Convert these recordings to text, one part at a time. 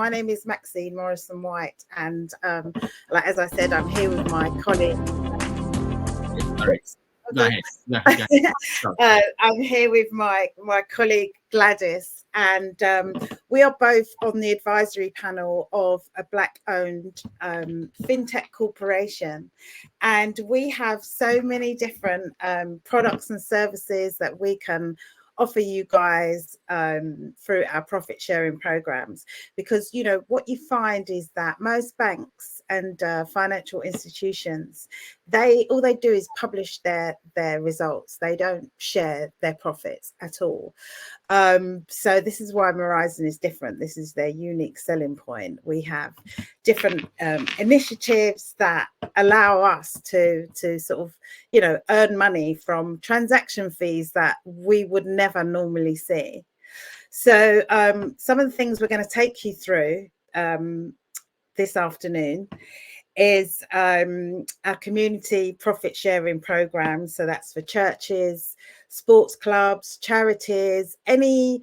My name is Maxine Morrison White, and as I said, I'm here with my colleague. Go ahead. I'm here with my colleague Gladys, and we are both on the advisory panel of a Black-owned fintech corporation, and we have so many different products and services that we can offer you guys through our profit sharing programs, because what you find is that most banks and financial institutions, all they do is publish their results. They don't share their profits at all. So this is why Morizon is different. This is their unique selling point. We have different initiatives that allow us to sort of earn money from transaction fees that we would never normally see. So some of the things we're going to take you through this afternoon is our community profit sharing program. So that's for churches, sports clubs, charities, any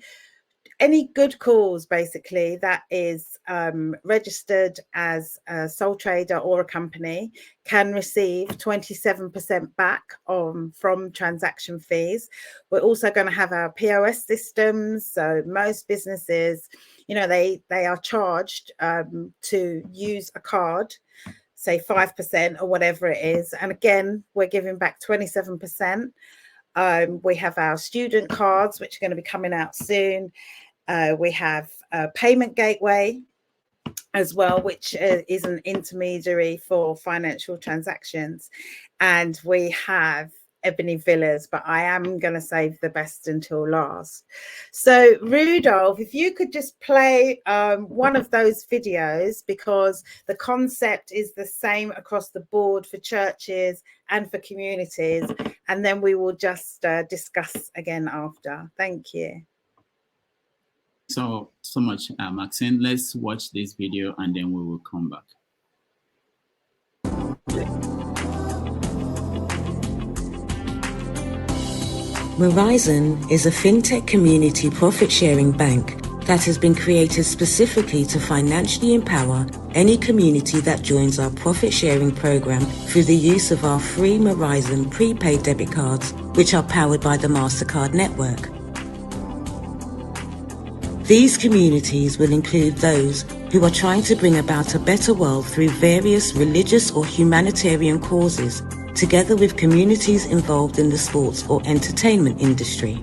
good cause basically that is registered as a sole trader or a company can receive 27% back from transaction fees. We're also going to have our POS systems. So most businesses, they are charged to use a card, say 5% or whatever it is. And again, we're giving back 27%. We have our student cards, which are going to be coming out soon. We have a payment gateway as well, which is an intermediary for financial transactions. And we have Ebony Villas, but I am going to save the best until last. So Rudolph, if you could just play one of those videos, because the concept is the same across the board for churches and for communities, and then we will just discuss again after. Thank you. So much, Maxine. Let's watch this video and then we will come back. Morizon is a fintech community profit-sharing bank that has been created specifically to financially empower any community that joins our profit-sharing program through the use of our free Morizon prepaid debit cards, which are powered by the MasterCard network. These communities will include those who are trying to bring about a better world through various religious or humanitarian causes, together with communities involved in the sports or entertainment industry.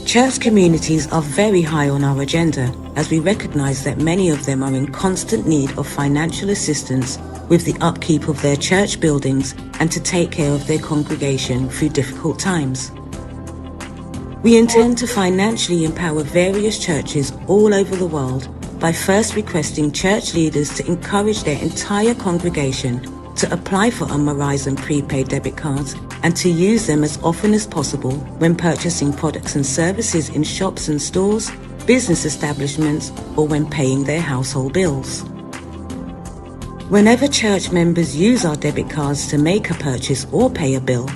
Church communities are very high on our agenda, as we recognize that many of them are in constant need of financial assistance with the upkeep of their church buildings and to take care of their congregation through difficult times. We intend to financially empower various churches all over the world by first requesting church leaders to encourage their entire congregation to apply for a Morizon prepaid debit cards and to use them as often as possible when purchasing products and services in shops and stores, business establishments, or when paying their household bills. Whenever church members use our debit cards to make a purchase or pay a bill,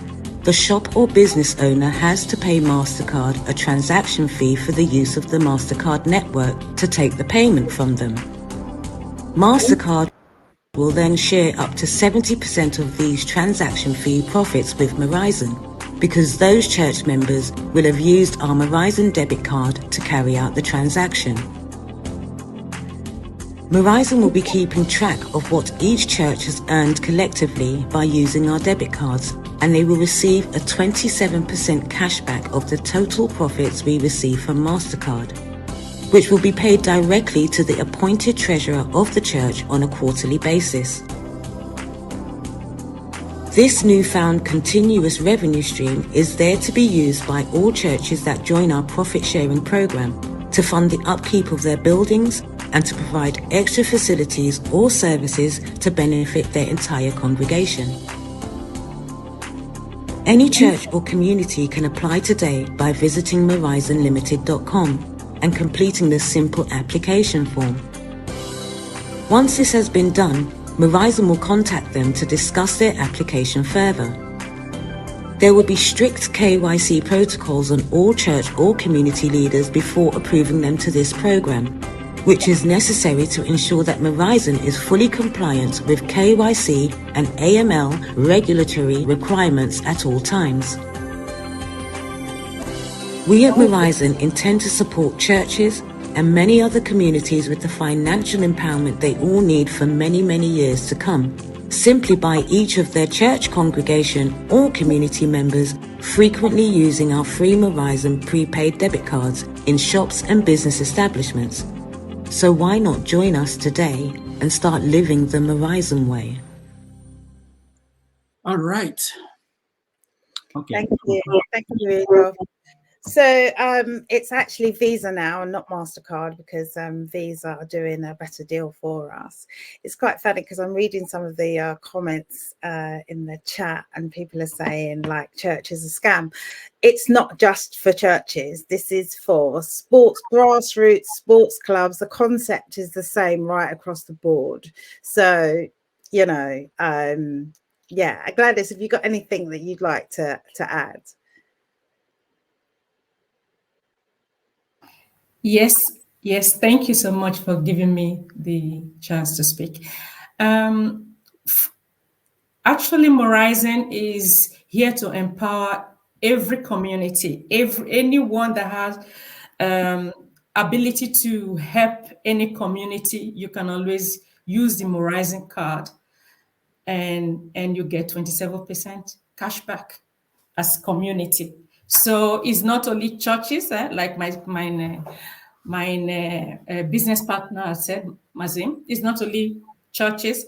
the shop or business owner has to pay MasterCard a transaction fee for the use of the MasterCard network to take the payment from them. MasterCard will then share up to 70% of these transaction fee profits with Morizon, because those church members will have used our Morizon debit card to carry out the transaction. Morizon will be keeping track of what each church has earned collectively by using our debit cards, and they will receive a 27% cashback of the total profits we receive from MasterCard, which will be paid directly to the appointed treasurer of the church on a quarterly basis. This newfound continuous revenue stream is there to be used by all churches that join our profit-sharing program to fund the upkeep of their buildings and to provide extra facilities or services to benefit their entire congregation. Any church or community can apply today by visiting MorizonLimited.com and completing the simple application form. Once this has been done, Morizon will contact them to discuss their application further. There will be strict KYC protocols on all church or community leaders before approving them to this program. which is necessary to ensure that Morizon is fully compliant with KYC and AML regulatory requirements at all times. We at Morizon intend to support churches and many other communities with the financial empowerment they all need for many, many years to come, simply by each of their church congregation or community members frequently using our free Morizon prepaid debit cards in shops and business establishments. So why not join us today and start living the Morizon way? All right. Okay. Thank you, Irokop. So it's actually Visa now and not MasterCard, because Visa are doing a better deal for us. It's quite funny because I'm reading some of the comments in the chat, and people are saying like church is a scam. It's not just for churches. This is for sports, grassroots sports clubs. The concept is the same right across the board. So, you know, yeah, Gladys, have you got anything that you'd like to add? Yes, thank you so much for giving me the chance to speak. Actually, Morizon is here to empower every community, anyone that has ability to help any community. You can always use the Morizon card, and you get 27% cash back as community. So it's not only churches, like my business partner said, Mazim. It's not only churches.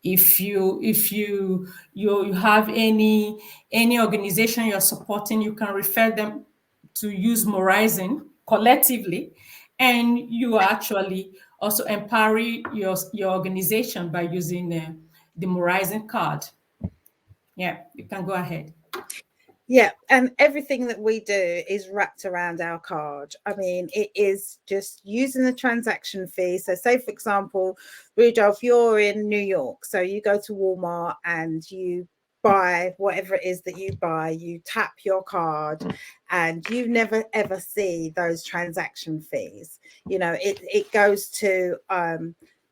If you have any organization you're supporting, you can refer them to use Morizon collectively, and you are actually also empowering your organization by using the Morizon card. Yeah, you can go ahead. Yeah, and everything that we do is wrapped around our card. I mean, it is just using the transaction fee. So say, for example, Rudolph, you're in New York. So you go to Walmart and you buy whatever it is that you buy, you tap your card, and you never ever see those transaction fees. You know, it goes to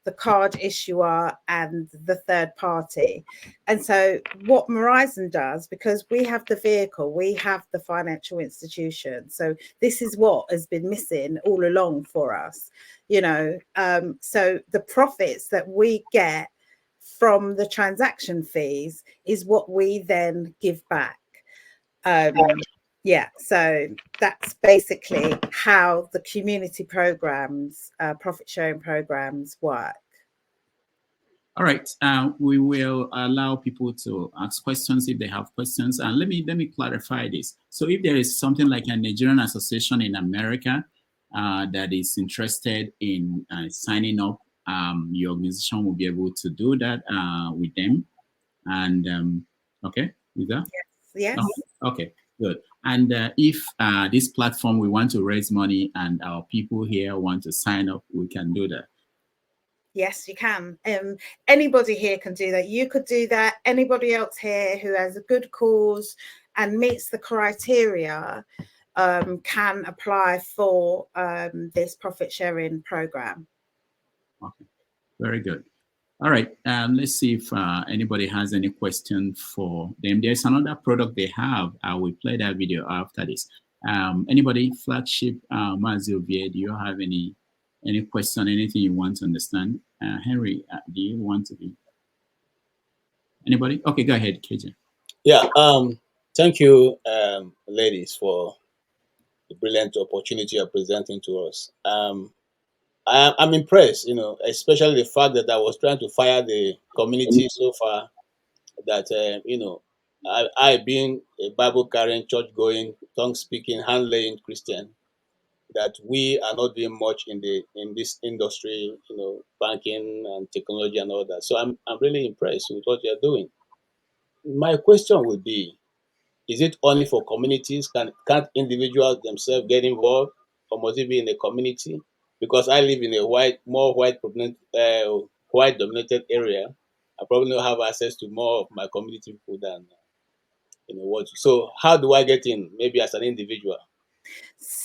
the card issuer and the third party. And so what Morizon does, because we have the vehicle, we have the financial institution. So this is what has been missing all along for us, you know. So the profits that we get from the transaction fees is what we then give back. Yeah, so that's basically how the community programs, profit sharing programs work. All right, we will allow people to ask questions if they have questions. And let me clarify this. So if there is something like a Nigerian association in America that is interested in signing up, your organization will be able to do that with them. And okay, is that? Yes. Oh, okay, good. And if this platform, we want to raise money and our people here want to sign up, we can do that. Yes, you can. Anybody here can do that. You could do that. Anybody else here who has a good cause and meets the criteria can apply for this profit sharing program. Okay, very good. All right, let's see if anybody has any question for them. There's another product they have. I will play that video after this. Anybody, Flagship, Mazilvia, do you have any question, anything you want to understand? Henry, do you want to be? Anybody? Okay, go ahead, KJ. Yeah, thank you, ladies, for the brilliant opportunity you're presenting to us. I'm impressed, you know, especially the fact that I was trying to fire the community so far, that, you know, I being a Bible carrying, church going, tongue speaking, hand laying Christian, that we are not doing much in this industry, you know, banking and technology and all that. So I'm really impressed with what you're doing. My question would be, is it only for communities? Can't individuals themselves get involved, or must it be in a community? Because I live in a more white dominated area, I probably don't have access to more of my community people than what. So how do I get in? Maybe as an individual.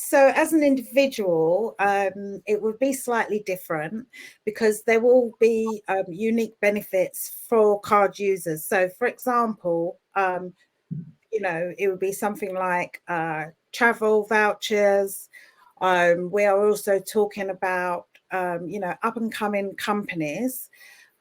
So as an individual, it would be slightly different because there will be unique benefits for card users. So for example, you know, it would be something like travel vouchers. We are also talking about, you know, up and coming companies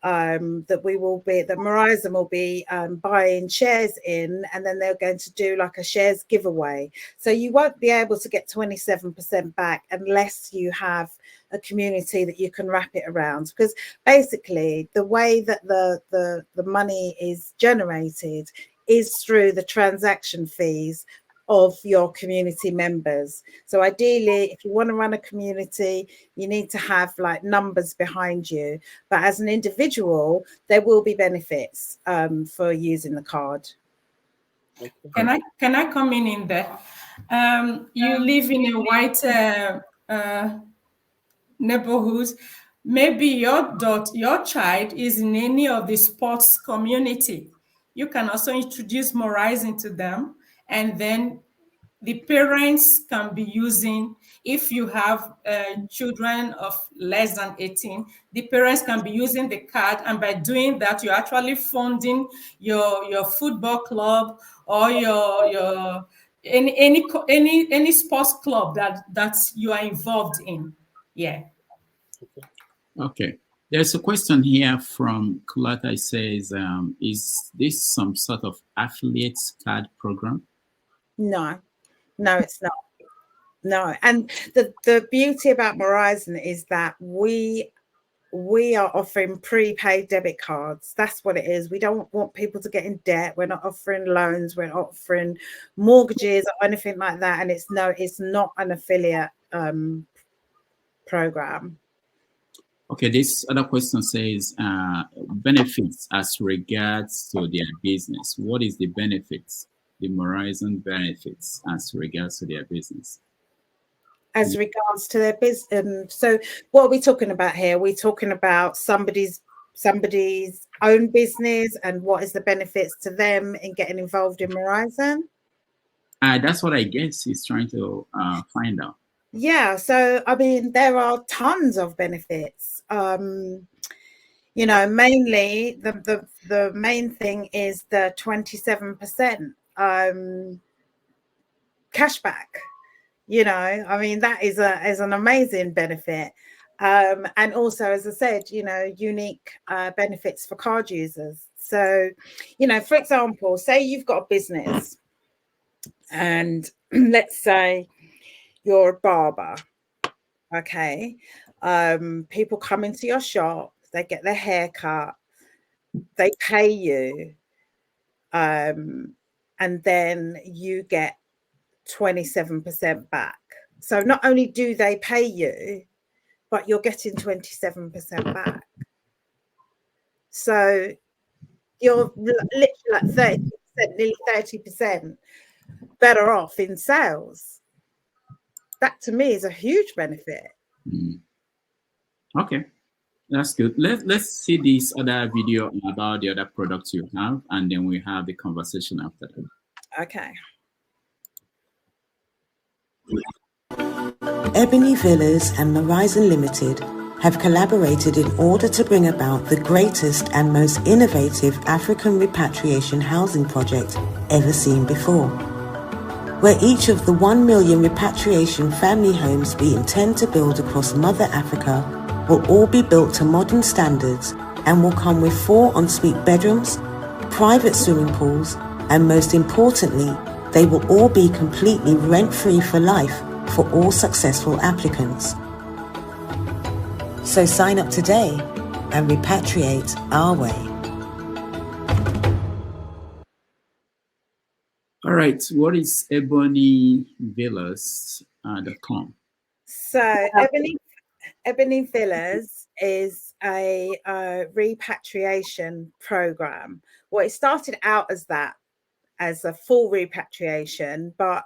that Morizon will be buying shares in, and then they're going to do like a shares giveaway. So you won't be able to get 27% back unless you have a community that you can wrap it around, because basically the way that the money is generated is through the transaction fees of your community members. So ideally, if you want to run a community, you need to have like numbers behind you. But as an individual, there will be benefits for using the card. Can I come in there? You live in a white neighborhood. Maybe your child is in any of the sports community. You can also introduce Morizon to them, and then the parents can be using, if you have children of less than 18, the parents can be using the card, and by doing that, you're actually funding your football club or your any sports club that you are involved in. Yeah. Okay. There's a question here from Kulata. It says, is this some sort of affiliate card program? No, it's not. No. And the beauty about Morizon is that we are offering prepaid debit cards. That's what it is. We don't want people to get in debt. We're not offering loans. We're not offering mortgages or anything like that. And it's not an affiliate program. Okay, this other question says, benefits as regards to their business. What is the benefits, the Morizon benefits as regards to their business? As regards to their business. So what are we talking about here? We're talking about somebody's own business and what is the benefits to them in getting involved in Morizon? That's what I guess he's trying to find out. Yeah, so I mean, there are tons of benefits. You know, mainly the main thing is the 27% cashback. You know, I mean, that is an amazing benefit. And also, as I said, you know, unique benefits for card users. So, you know, for example, say you've got a business and let's say you're a barber. Okay. People come into your shop, they get their hair cut, they pay you, and then you get 27% back. So not only do they pay you, but you're getting 27% back. So you're literally like 30%, nearly 30% better off in sales. That to me is a huge benefit. Okay, that's good. Let's see this other video about the other products you have, and then we have the conversation after that. Okay. Ebony Villas and Morizon Limited have collaborated in order to bring about the greatest and most innovative African repatriation housing project ever seen before, where each of the 1 million repatriation family homes we intend to build across Mother Africa will all be built to modern standards and will come with 4 ensuite bedrooms, private swimming pools, and most importantly, they will all be completely rent-free for life for all successful applicants. So sign up today and repatriate our way. All right, what is ebonyvillas.com? So Ebony Villas is a repatriation program. Well, it started out as that, as a full repatriation, but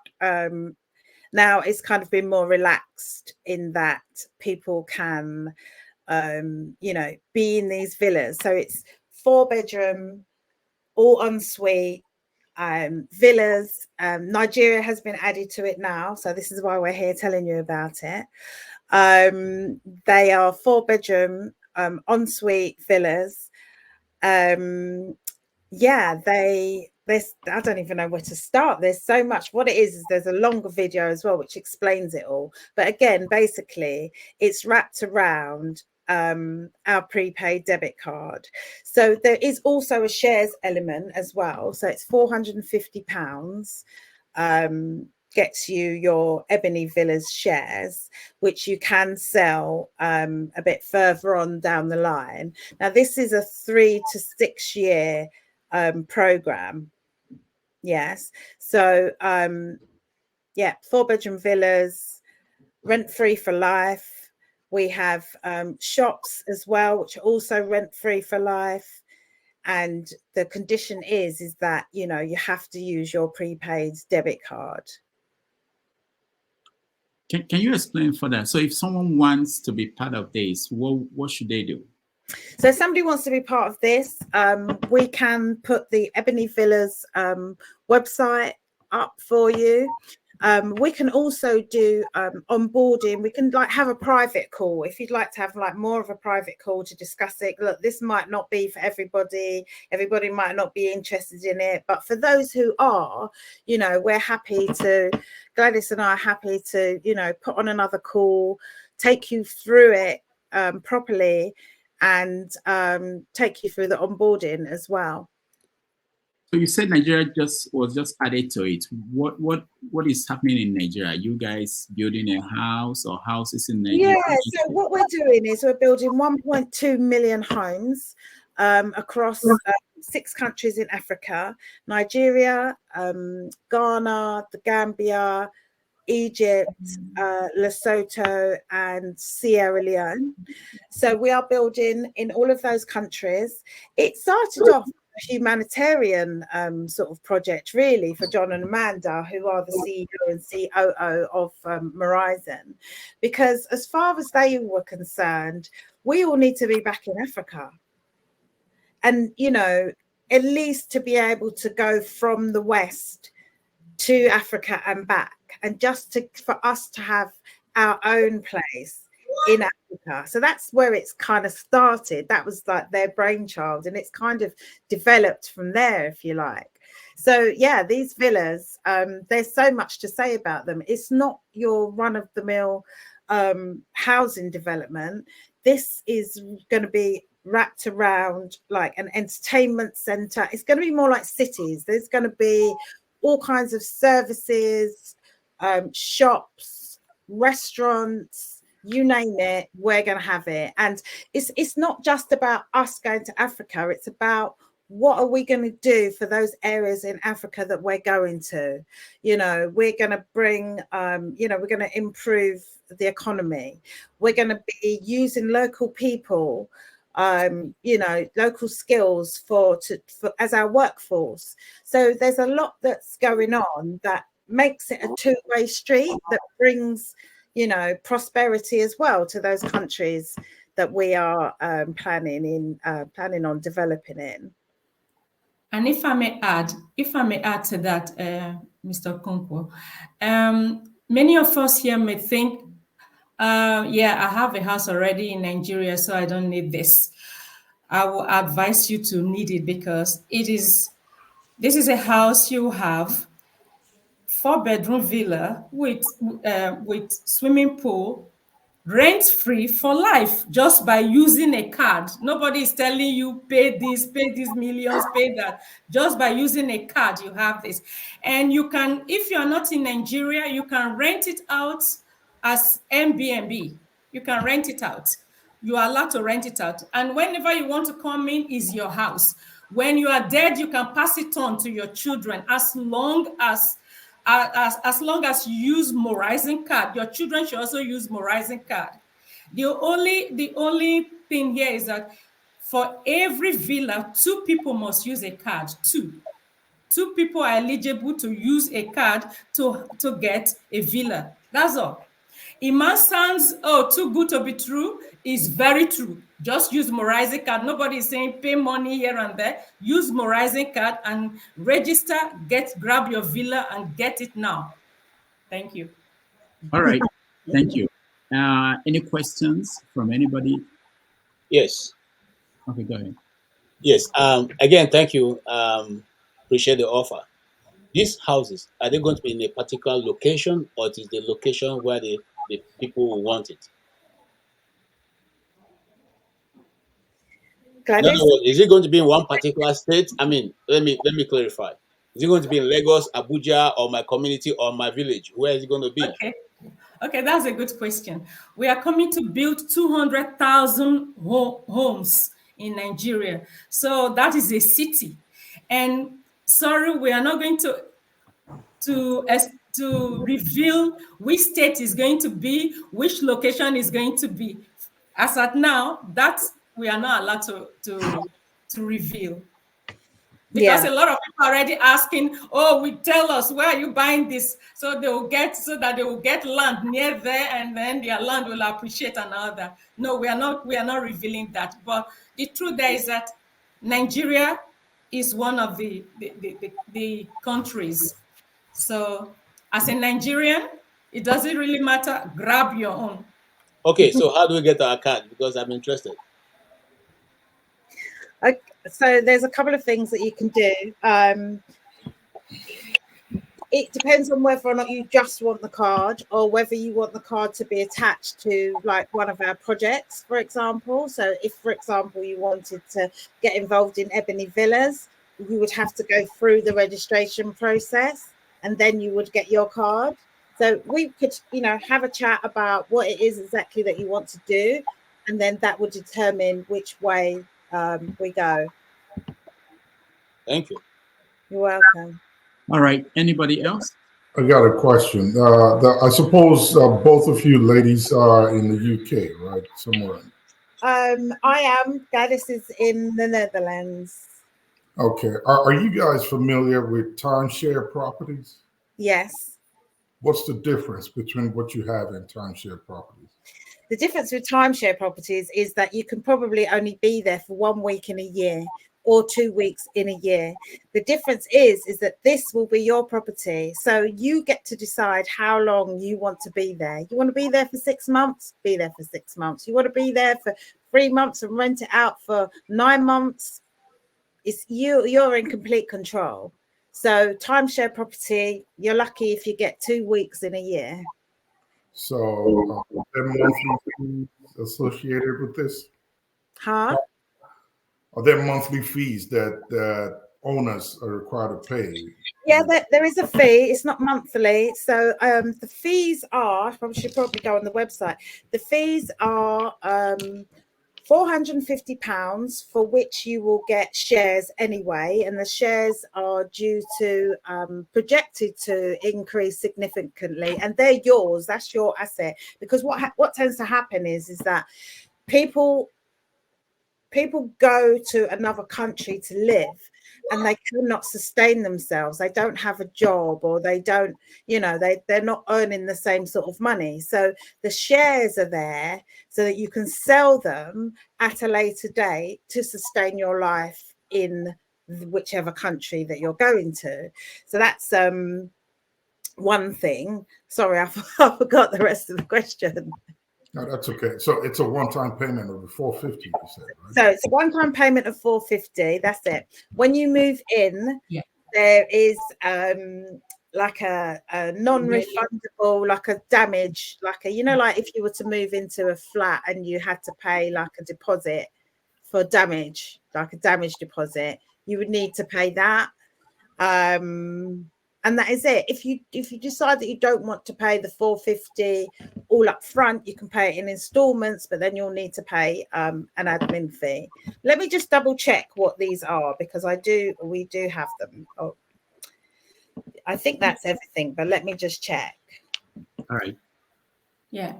now it's kind of been more relaxed in that people can, you know, be in these villas. So it's 4-bedroom, all en suite, villas. Nigeria has been added to it now, so this is why we're here telling you about it. They are 4-bedroom ensuite villas. Yeah, I don't even know where to start. There's so much. What it is there's a longer video as well which explains it all, but again, basically it's wrapped around our prepaid debit card. So there is also a shares element as well, so it's £450 gets you your Ebony Villas shares, which you can sell a bit further on down the line. Now this is a 3 to 6 year program. Yes, so yeah, 4-bedroom villas, rent free for life. We have shops as well, which are also rent free for life. And the condition is that, you know, you have to use your prepaid debit card. Can you explain for that? So if someone wants to be part of this, what should they do? So if somebody wants to be part of this, we can put the Ebony Villas website up for you. We can also do onboarding. We can like have a private call if you'd like to have like more of a private call to discuss it. Look, this might not be for everybody. Everybody might not be interested in it, but for those who are, you know, we're happy to, Gladys and I are happy to, you know, put on another call, take you through it properly, and take you through the onboarding as well. So you said Nigeria was just added to it. What is happening in Nigeria? You guys building a house or houses in Nigeria? Yeah, so what we're doing is we're building 1.2 million homes across 6 countries in Africa: Nigeria, Ghana, the Gambia, Egypt, Lesotho, and Sierra Leone. So we are building in all of those countries. It started off a humanitarian sort of project, really, for John and Amanda, who are the CEO and COO of Morizon, because as far as they were concerned, we all need to be back in Africa. And, you know, at least to be able to go from the West to Africa and back, and just for us to have our own place in Africa. So that's where it's kind of started. That was like their brainchild, and it's kind of developed from there, if you like. So yeah, these villas, there's so much to say about them. It's not your run-of-the-mill housing development. This is going to be wrapped around like an entertainment center. It's going to be more like cities. There's going to be all kinds of services, shops, restaurants, you name it, we're going to have it. And it's not just about us going to Africa. It's about what are we going to do for those areas in Africa that we're going to. You know, we're going to bring, you know, we're going to improve the economy. We're going to be using local people, you know, local skills for as our workforce. So there's a lot that's going on that makes it a two-way street that brings, you know, prosperity as well to those countries that we are planning on developing in. And if I may add to that, Mr. Okonkwo, many of us here may think, yeah, I have a house already in Nigeria, so I don't need this. I will advise you to need it, because this is a house you have, 4-bedroom villa with swimming pool, rent-free for life, just by using a card. Nobody is telling you pay these millions, pay that. Just by using a card, you have this. And you can, if you're not in Nigeria, you can rent it out as Airbnb. You can rent it out. You are allowed to rent it out. And whenever you want to come in, is your house. When you are dead, you can pass it on to your children as long as you use Morizon card. Your children should also use Morizon card. The only thing here is that for every villa, 2 people must use a card. Two people are eligible to use a card to get a villa. That's all. It must sound too good to be true. is very true. Just use Morizon card. Nobody is saying pay money here and there. Use Morizon card and register, grab your villa and get it now. Thank you. All right. Thank you. Any questions from anybody? Yes. Okay, go ahead. Yes. Again, thank you. Appreciate the offer. These houses, are they going to be in a particular location, or it is the location where the people will want it? In other Gladys? words, is it going to be in one particular state? I mean, let me clarify. Is it going to be in Lagos, Abuja, or my community, or my village? Where is it going to be? Okay, that's a good question. We are coming to build 200,000 homes in Nigeria. So that is a city. And sorry, we are not going to reveal which state is going to be, which location is going to be. As at now, that we are not allowed to reveal. Because a lot of people are already asking, oh, tell us, where are you buying this? So that they will get land near there, and then their land will appreciate another. No, we are not revealing that. But the truth there is that Nigeria is one of the countries. So as a Nigerian, it doesn't really matter, grab your own. Okay, so how do we get our card? Because I'm interested. So there's a couple of things that you can do. It depends on whether or not you just want the card, or whether you want the card to be attached to like one of our projects, for example. So if, for example, you wanted to get involved in Ebony Villas, you would have to go through the registration process, and then you would get your card. So we could, have a chat about what it is exactly that you want to do, and then that would determine which way we go. Thank you. You're welcome. All right. Anybody else? I got a question. I suppose both of you ladies are in the UK, right? Somewhere. I am. Gladys is in the Netherlands. Okay. Are you guys familiar with timeshare properties? Yes. What's the difference between what you have in timeshare properties? The difference with timeshare properties is that you can probably only be there for 1 week in a year, or 2 weeks in a year. The difference is that this will be your property. So you get to decide how long you want to be there. You want to be there for 6 months? Be there for 6 months. You want to be there for 3 months and rent it out for 9 months? It's you're in complete control. So timeshare property, you're lucky if you get 2 weeks in a year. So are there monthly fees associated with this? Huh? Are there monthly fees that owners are required to pay? Yeah, there is a fee. It's not monthly. So the fees are, I should probably go on the website. The fees are £450, for which you will get shares anyway, and the shares are due to projected to increase significantly, and they're yours. That's your asset. Because what tends to happen is that people go to another country to live, and they cannot sustain themselves. They don't have a job, or they don't, they're not earning the same sort of money. So the shares are there so that you can sell them at a later date to sustain your life in whichever country that you're going to. So that's one thing. Sorry, I forgot the rest of the question. No, that's okay. So it's a one-time payment of the $450, you said, right? So it's a one-time payment of $450. That's it. When you move in, there is like a non-refundable, like a damage, like if you were to move into a flat and you had to pay like a deposit for damage, like a damage deposit, you would need to pay that. And that is it. If you decide that you don't want to pay the $450 all up front, you can pay it in installments, but then you'll need to pay an admin fee. Let me just double check what these are, because we do have them. Oh, I think that's everything, but let me just check. All right. Yeah.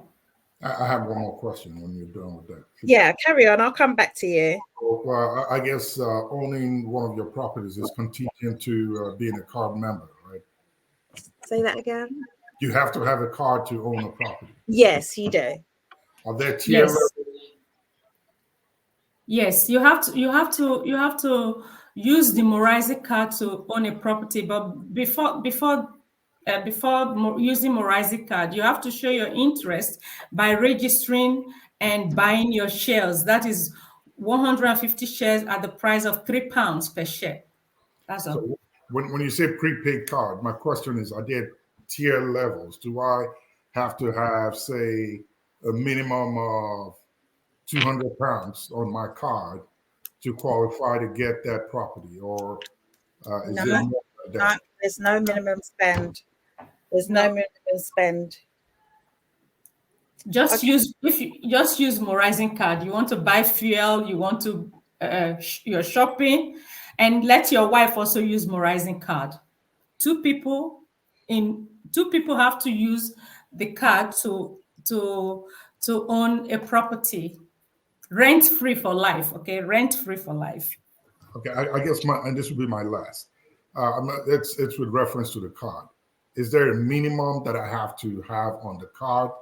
I have one more question when you're done with that. Yeah, carry on. I'll come back to you. Well, I guess owning one of your properties is contingent to being a card member, right? Say that again. You have to have a card to own a property. Yes, you do. Are there tier levels Yes, you have to use the Morizon card to own a property. But before using Morizon card, you have to show your interest by registering and buying your shares. That is 150 shares at the price of £3 per share. That's all. So when you say prepaid card, my question is, are there tier levels? Do I have to have, say, a minimum of 200 pounds on my card to qualify to get that property, or is No, there more than that? there's no minimum spend. There's no minimum spend. Just use Morizon card. You want to buy fuel, you want to you're shopping, and let your wife also use Morizon card. Two people have to use the card to own a property, rent free for life. Okay, rent free for life. Okay, I guess and this would be my last. It's with reference to the card. Is there a minimum that I have to have on the card,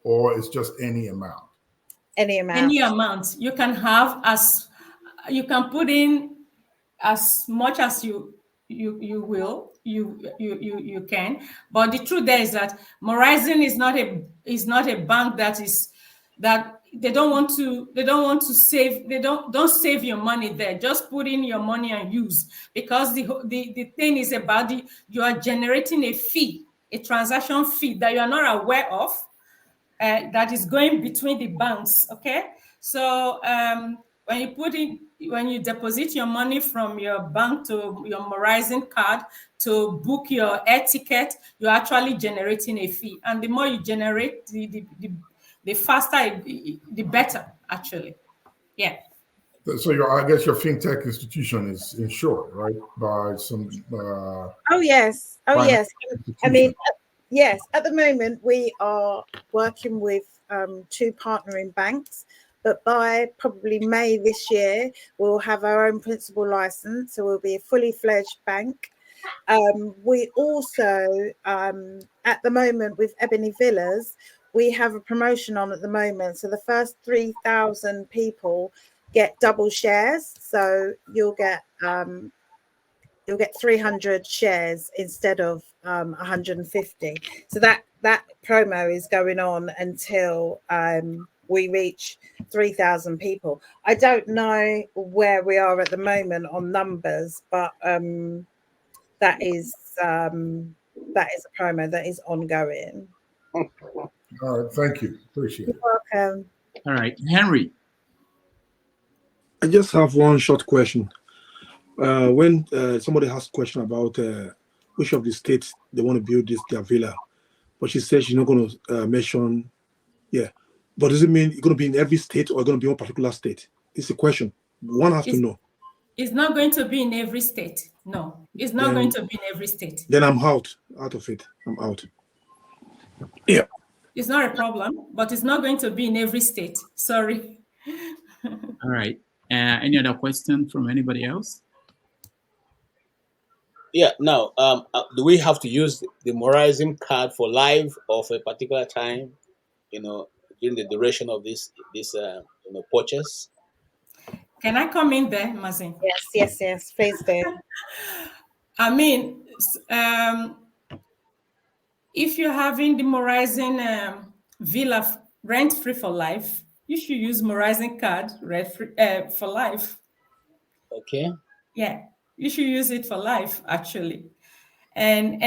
or it's just any amount? Any amount. Any amount. You can have you can put in as much as you can. But the truth there is that Morizon is not a bank that they don't want to save. Don't save your money there. Just put in your money and use, because the thing is about you are generating a fee, a transaction fee that you are not aware of, that is going between the banks. Okay, so when you deposit your money from your bank to your Morizon card to book your air ticket, you're actually generating a fee, and the more you generate, the faster, the better, actually. Yeah. So I guess your fintech institution is insured, right, by some. Oh yes. I mean, yes. At the moment, we are working with 2 partnering banks, but by probably May this year, we'll have our own principal license, so we'll be a fully fledged bank. We also, at the moment, with Ebony Villas, we have a promotion on at the moment. So the first 3,000 people get double shares. So you'll get 300 shares instead of 150. So that promo is going on until we reach 3,000 people. I don't know where we are at the moment on numbers, but that is a promo that is ongoing. All right, thank you. Appreciate it. You're welcome. All right, Henry. I just have one short question. When somebody has a question about which of the states they want to build their villa, but she says she's not going to mention, but does it mean it's going to be in every state or going to be one particular state? It's a question. One has to know. It's not going to be in every state. No, it's not going to be in every state. Then I'm out of it. I'm out. Yeah. It's not a problem, but it's not going to be in every state. Sorry. All right. Any other question from anybody else? Yeah. Now, do we have to use the Morizon card for life or for a particular time? During the duration of this purchase. Can I come in there, Maxine? Yes. Please do. I mean, if you're having the Morizon villa rent free for life, you should use Morizon card rent free for life. Okay. Yeah, you should use it for life, actually. And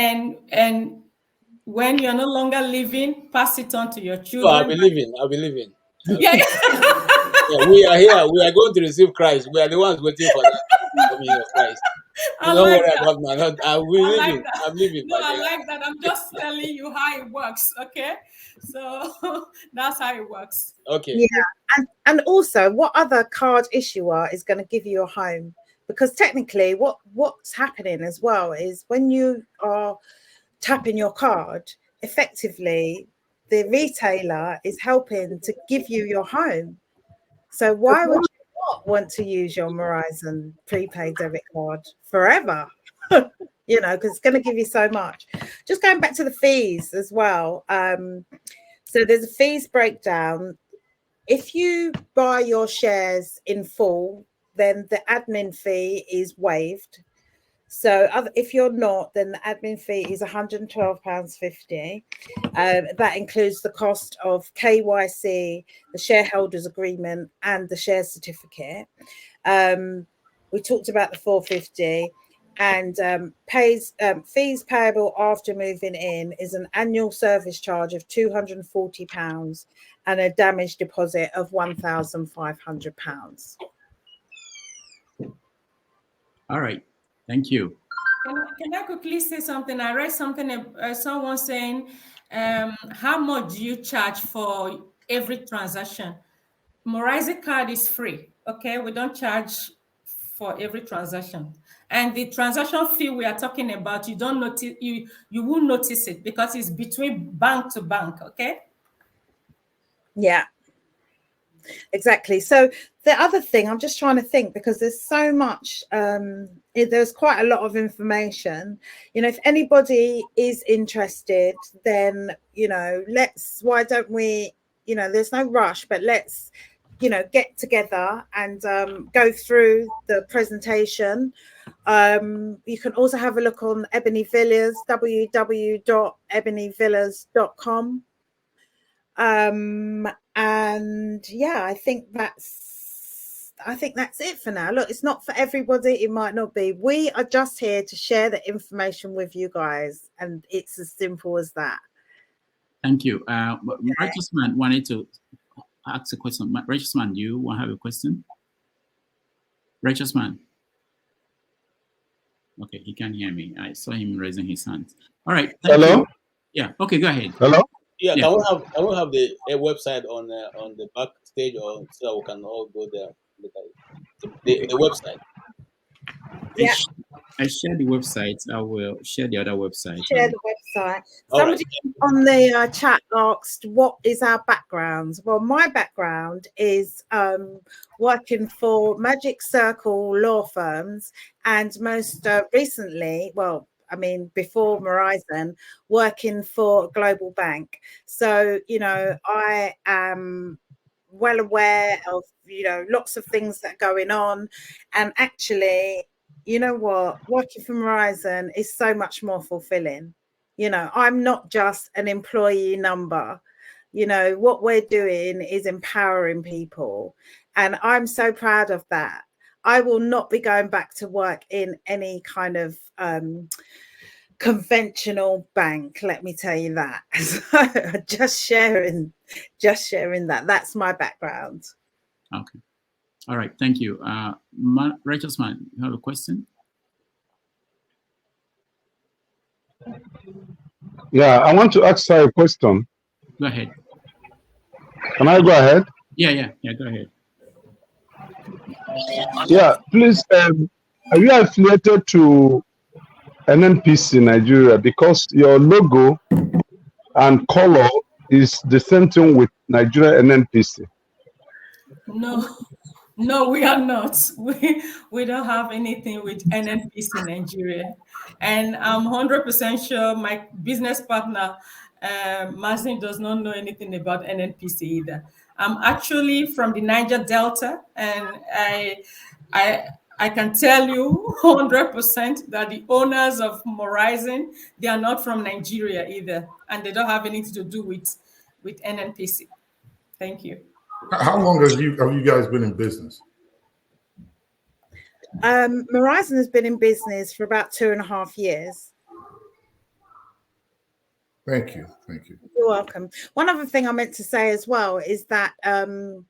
when you're no longer living, pass it on to your children. I'll be living. Yeah. Yeah, we are here. We are going to receive Christ. We are the ones waiting for that coming of Christ. Don't worry about my health. I'm living. No, I like that. I'm just telling you how it works. Okay, so that's how it works. Okay. Yeah, and also, what other card issuer is going to give you a home? Because technically, what's happening as well is when you are tapping your card, effectively, the retailer is helping to give you your home. So why would you not want to use your Morizon prepaid debit card forever? Because it's going to give you so much. Just going back to the fees as well. So there's a fees breakdown. if you buy your shares in full, then the admin fee is waived. So if you're not, then the admin fee is £112.50. That includes the cost of KYC, the shareholders agreement, and the share certificate. We talked about the 450, and fees payable after moving in is an annual service charge of £240 and a damage deposit of £1,500. All right, thank you. Can I quickly say something? I read something, someone saying, how much do you charge for every transaction? Morizon card is free, okay? We don't charge for every transaction. And the transaction fee we are talking about, you don't notice, you won't notice it because it's between bank to bank, okay? Yeah. Exactly. So the other thing, I'm just trying to think, because there's so much, there's quite a lot of information. You know, if anybody is interested, then, you know, why don't we, you know, there's no rush, but let's, you know, get together and go through the presentation. You can also have a look on Ebony Villas, www.ebonyvillas.com. And yeah, I think that's it for now. Look, it's not for everybody, it might not be. We are just here to share the information with you guys, and it's as simple as that. Thank you. Righteous Man wanted to ask a question. Righteous Man, do you want to have a question? Righteous Man. Okay, he can't hear me. I saw him raising his hand. All right. Hello? You. Yeah. Okay, go ahead. Hello? Yeah, I will have the website on the backstage, or so we can all go there. Look at it. The website. Yeah. I shared the website. I will share the other website. Share the website. Somebody on the chat asked, what is our background? Well, my background is working for Magic Circle law firms, and most recently, well, I mean, before Morizon, working for a global bank. So, you know, I am well aware of, you know, lots of things that are going on. And actually, you know what, working for Morizon is so much more fulfilling. You know, I'm not just an employee number. You know, what we're doing is empowering people. And I'm so proud of that. I will not be going back to work in any kind of conventional bank, let me tell you that. So just sharing that. That's my background. Okay. All right. Thank you. Righteous Man, you have a question? Yeah, I want to ask her a question. Go ahead. Can I go ahead? Yeah, go ahead. Yeah, please, are you affiliated to NNPC Nigeria? Because your logo and color is the same thing with Nigeria NNPC. No, we are not. We don't have anything with NNPC Nigeria. And I'm 100% sure my business partner, Maxine, does not know anything about NNPC either. I'm actually from the Niger Delta, and I can tell you 100% that the owners of Morizon, they are not from Nigeria either, and they don't have anything to do with NNPC. Thank you. How long have you guys been in business? Morizon has been in business for about 2.5 years. Thank you. You're welcome. One other thing I meant to say as well is that the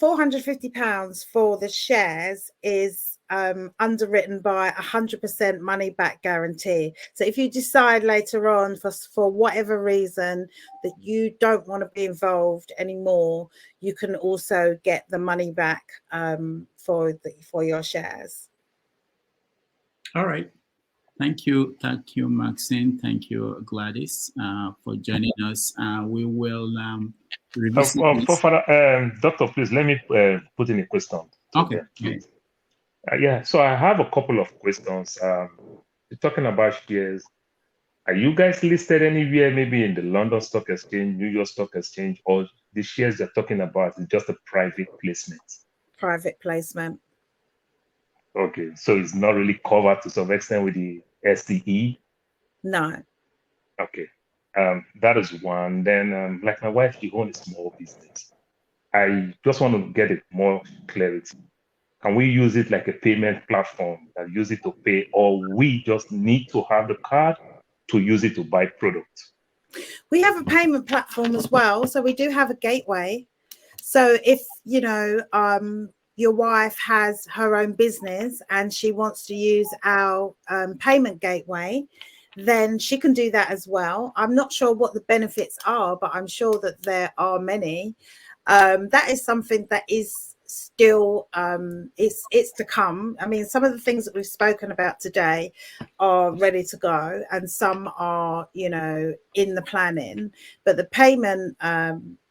£450 for the shares is underwritten by 100% money back guarantee. So if you decide later on for whatever reason that you don't want to be involved anymore, you can also get the money back for your shares. All right. Thank you, Maxine. Thank you, Gladys, for joining us. We will revisit Doctor, please let me put in a question. Okay. Please. Yeah. So I have a couple of questions. You're talking about shares. Are you guys listed anywhere, maybe in the London Stock Exchange, New York Stock Exchange, or the shares you're talking about is just a private placement. Private placement. Okay, so it's not really covered to some extent with the SDE. No. Okay, that is one. Then, like my wife, she owns a small business. I just want to get it more clarity. Can we use it like a payment platform that use it to pay, or we just need to have the card to use it to buy products? We have a payment platform as well. So we do have a gateway. So if, you know, your wife has her own business and she wants to use our payment gateway, then she can do that as well. I'm not sure what the benefits are, but I'm sure that there are many. That is something that is still it's to come. I mean, some of the things that we've spoken about today are ready to go, and some are, you know, in the planning. But the payment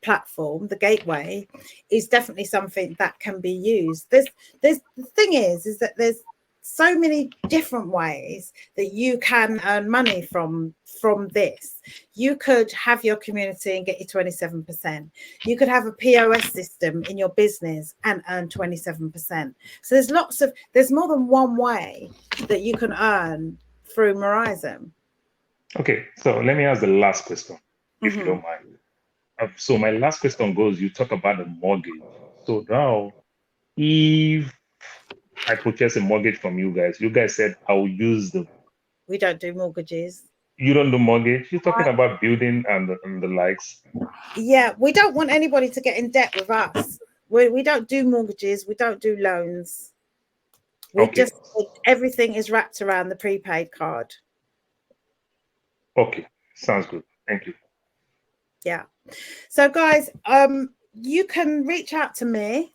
platform, the gateway, is definitely something that can be used. There's the thing is that there's so many different ways that you can earn money from this. You could have your community and get your 27%. You could have a POS system in your business and earn 27%. So there's more than one way that you can earn through Morizon. Okay, so let me ask the last question, if you don't mind. So my last question goes, you talk about the mortgage. So now, if I purchase a mortgage from you guys said I will use the... We don't do mortgages. You don't do mortgage? You're talking about building and the likes. Yeah, we don't want anybody to get in debt with us. We don't do mortgages. We don't do loans. Everything is wrapped around the prepaid card. Okay, sounds good. Thank you. Yeah. So guys, you can reach out to me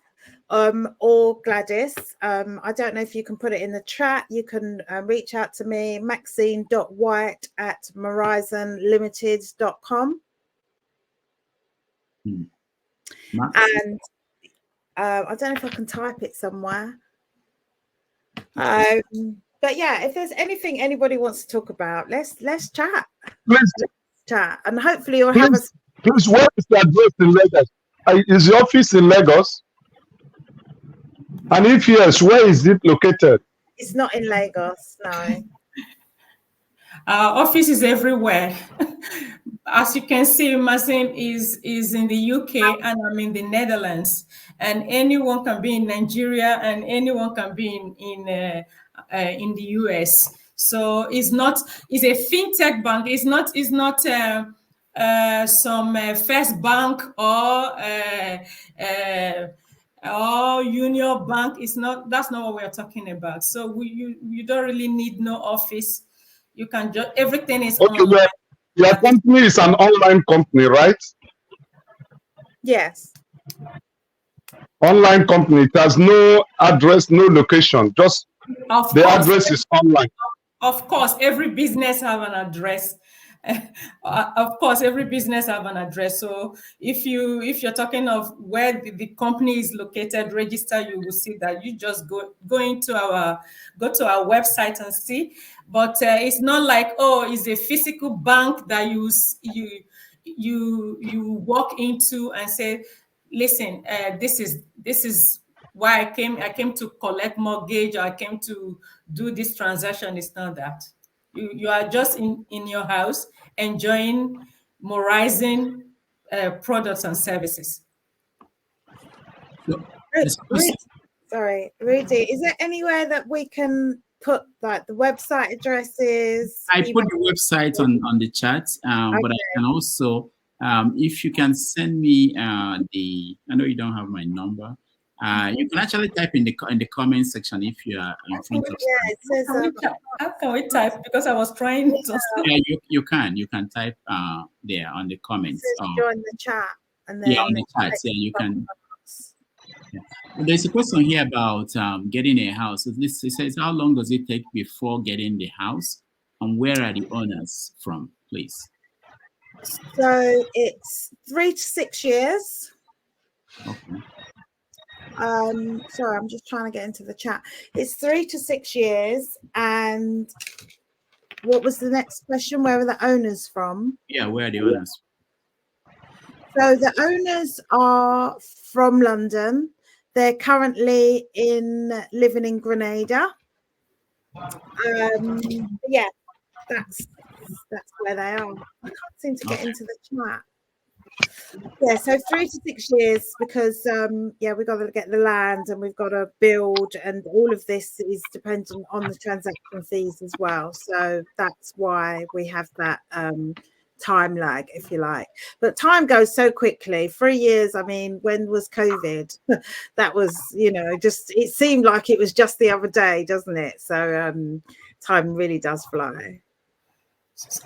or Gladys. I don't know if you can put it in the chat. You can reach out to me, maxine.white@morizonlimited.com. And I don't know if I can type it somewhere. But yeah, if there's anything anybody wants to talk about, let's chat. Please chat, and hopefully you'll have us. Please, where is the address in Lagos? Is the office in Lagos? And if yes, where is it located? It's not in Lagos, no. Our office is everywhere. As you can see, Maxine is in the UK and I'm in the Netherlands. And anyone can be in Nigeria and anyone can be in the US. So it's a fintech bank. It's not some First Bank or Union Bank. That's not what we're talking about. So you don't really need no office. You can just, everything is online. Your company is an online company, right? Yes. Online company. It has no address, no location. Just the address is online. Of course, every business have an address. Of course, every business have an address. So if you're talking of where the company is located, register, you will see that. You just go to our website and see. But it's not like, oh, it's a physical bank that you walk into and say, listen, this is why I came to collect mortgage, or I came to do this transaction. It's not that. You are just in your house enjoying Morizon products and services. Sorry, Rudy, is there anywhere that we can put like the website addresses? I put the website on the chat, but I can also, if you can send me I know you don't have my number. You can actually type in the comment section if you are in front of. Yeah, it says. How can we type? Because I was trying to. Yeah, you can type there on the comments. Join the chat, and then on the chat. Yeah, you can. Yeah. There's a question here about getting a house. It says, how long does it take before getting the house, and where are the owners from, please? So it's 3 to 6 years. Okay. Sorry, I'm just trying to get into the chat. It's 3 to 6 years. And what was the next question? Where are the owners from? Yeah, where are the owners? So the owners are from London. They're currently living in Grenada. Yeah, that's where they are. I can't seem to get into the chat. Yeah, so 3 to 6 years, because yeah, we've got to get the land and we've got to build, and all of this is dependent on the transaction fees as well. So that's why we have that time lag, if you like. But time goes so quickly. 3 years, I mean, when was COVID? That was, you know, just, it seemed like it was just the other day, doesn't it? So time really does fly.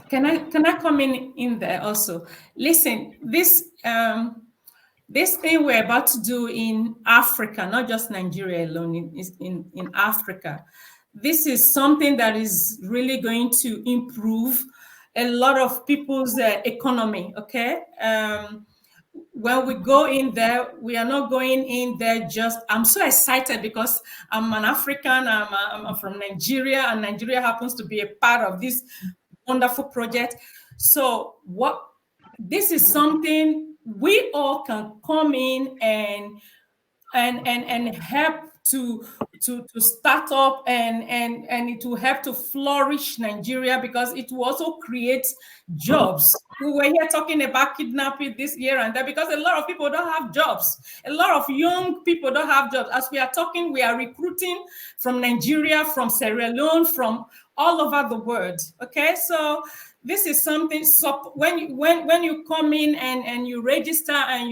Can I come in there also? Listen, this thing we're about to do in Africa, not just Nigeria alone, in Africa, this is something that is really going to improve a lot of people's economy. Okay. When we go in there, we are not going in there just, I'm so excited because I'm an African, I'm from Nigeria, and Nigeria happens to be a part of this wonderful project. So this is something we all can come in and help to start up, and it will help to flourish Nigeria, because it will also create jobs. We were here talking about kidnapping this year and there, because a lot of people don't have jobs. A lot of young people don't have jobs. As we are talking, we are recruiting from Nigeria, from Sierra Leone, from all over the world. Okay, so this is something. So when you come in and you register and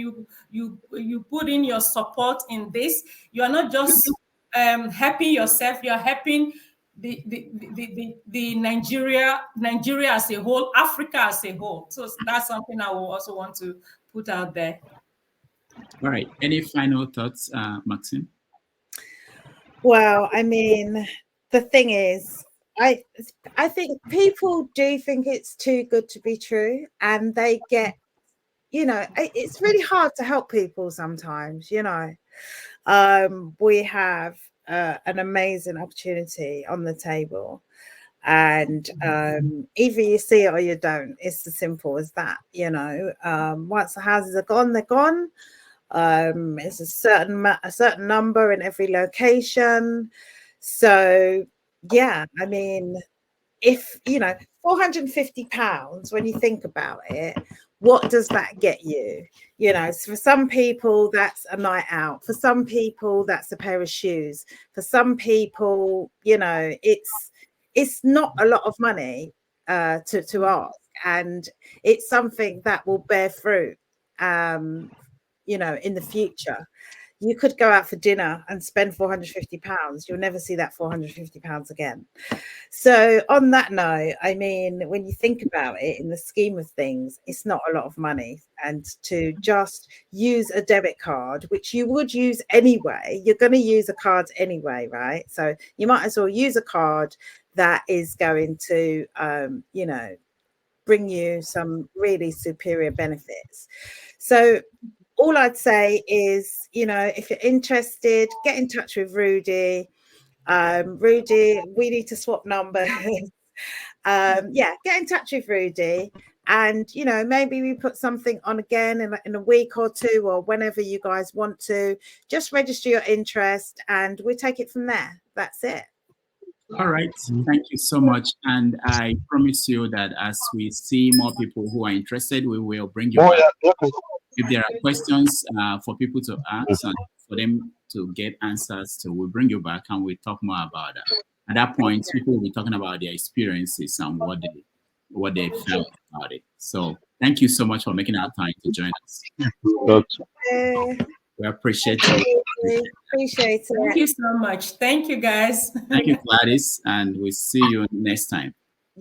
you put in your support in this, you are not just helping yourself, you are helping the Nigeria as a whole, Africa as a whole. So that's something I will also want to put out there. All right. Any final thoughts, Maxine? Well, I mean, the thing is, I think people do think it's too good to be true, and they get, you know, it's really hard to help people sometimes, you know. We have an amazing opportunity on the table, and either you see it or you don't. It's as simple as that, you know. Once the houses are gone, they're gone. It's a certain number in every location. So yeah, I mean, if you know, £450, when you think about it, what does that get you? You know, so for some people that's a night out, for some people that's a pair of shoes, for some people, you know, it's not a lot of money to ask, and it's something that will bear fruit, you know, in the future. You could go out for dinner and spend £450. You'll never see that £450 again. So on that note, I mean, when you think about it in the scheme of things, it's not a lot of money. And to just use a debit card, which you would use anyway, you're going to use a card anyway, right? So you might as well use a card that is going to, you know, bring you some really superior benefits. So all I'd say is, you know, if you're interested, get in touch with Rudy. Rudy, we need to swap numbers. Yeah, get in touch with Rudy, and you know, maybe we put something on again in a week or two, or whenever you guys want to. Just register your interest, and we take it from there. That's it. All right, thank you so much. And I promise you that as we see more people who are interested, we will bring you back. If there are questions for people to ask and for them to get answers to, we'll bring you back and we'll talk more about that. At that point, people will be talking about their experiences and what they felt about it. So thank you so much for making our time to join us. We appreciate you. Appreciate it. Thank you so much. Thank you, guys. Thank you, Gladys, and we'll see you next time.